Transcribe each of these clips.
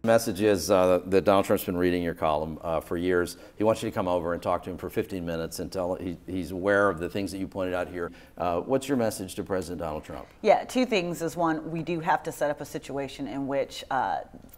The message is that Donald Trump's been reading your column for years. He wants you to come over and talk to him for 15 minutes and tell he's aware of the things that you pointed out here. What's your message to President Donald Trump? Yeah, two things is one, we do have to set up a situation in which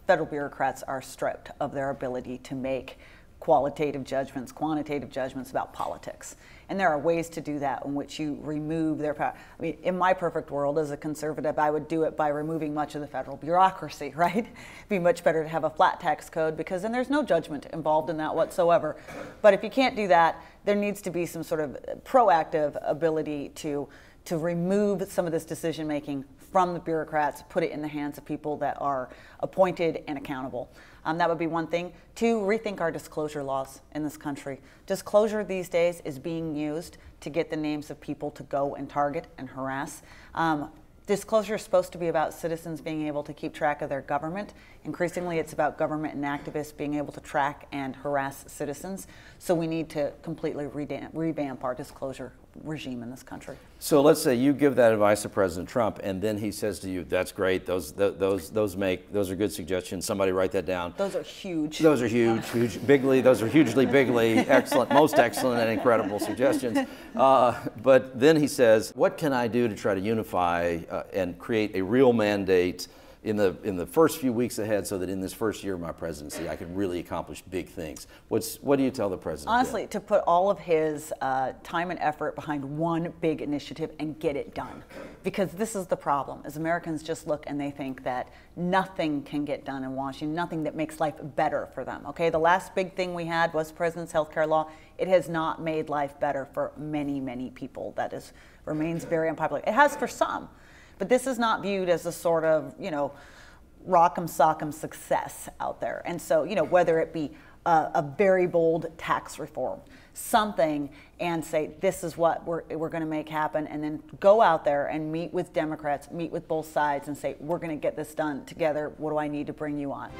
federal bureaucrats are stripped of their ability to make qualitative judgments, quantitative judgments about politics. And there are ways to do that in which you remove their power. I mean, in my perfect world as a conservative, I would do it by removing much of the federal bureaucracy, right? It'd be much better to have a flat tax code because then there's no judgment involved in that whatsoever. But if you can't do that, there needs to be some sort of proactive ability to remove some of this decision making from the bureaucrats, put it in the hands of people that are appointed and accountable. That would be one thing. Two, rethink our disclosure laws in this country. Disclosure these days is being used to get the names of people to go and target and harass. Disclosure is supposed to be about citizens being able to keep track of their government. Increasingly, it's about government and activists being able to track and harass citizens. So we need to completely revamp our disclosure regime in this country. So let's say you give that advice to President Trump, and then he says to you, "That's great. Those are good suggestions. Somebody write that down." Those are huge. Those are huge, bigly. Those are hugely bigly excellent, most excellent and incredible suggestions. But then he says, "What can I do to try to unify and create a real mandate in the first few weeks ahead, so that in this first year of my presidency, I can really accomplish big things?" What do you tell the president? Honestly, then? To put all of his time and effort behind one big initiative and get it done. Because this is the problem, is Americans just look and they think that nothing can get done in Washington, nothing that makes life better for them. Okay, the last big thing we had was the president's health care law. It has not made life better for many, many people. That remains very unpopular. It has for some. But this is not viewed as a sort of, rock'em sock'em success out there. And so, whether it be a very bold tax reform, something, and say, this is what we're going to make happen, and then go out there and meet with Democrats, meet with both sides, and say, we're going to get this done together. What do I need to bring you on?